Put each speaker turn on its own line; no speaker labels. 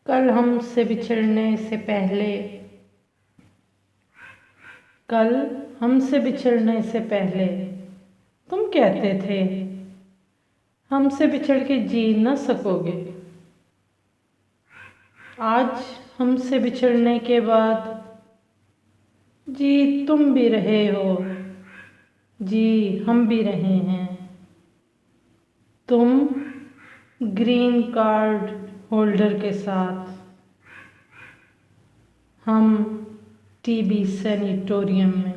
कल हमसे बिछड़ने से पहले, कल हमसे बिछड़ने से पहले तुम कहते थे हमसे बिछड़ के जी न सकोगे। आज हमसे बिछड़ने के बाद जी तुम भी रहे हो, जी हम भी रहे हैं। तुम ग्रीन कार्ड होल्डर के साथ, हम टीबी सैनी टोरियम में।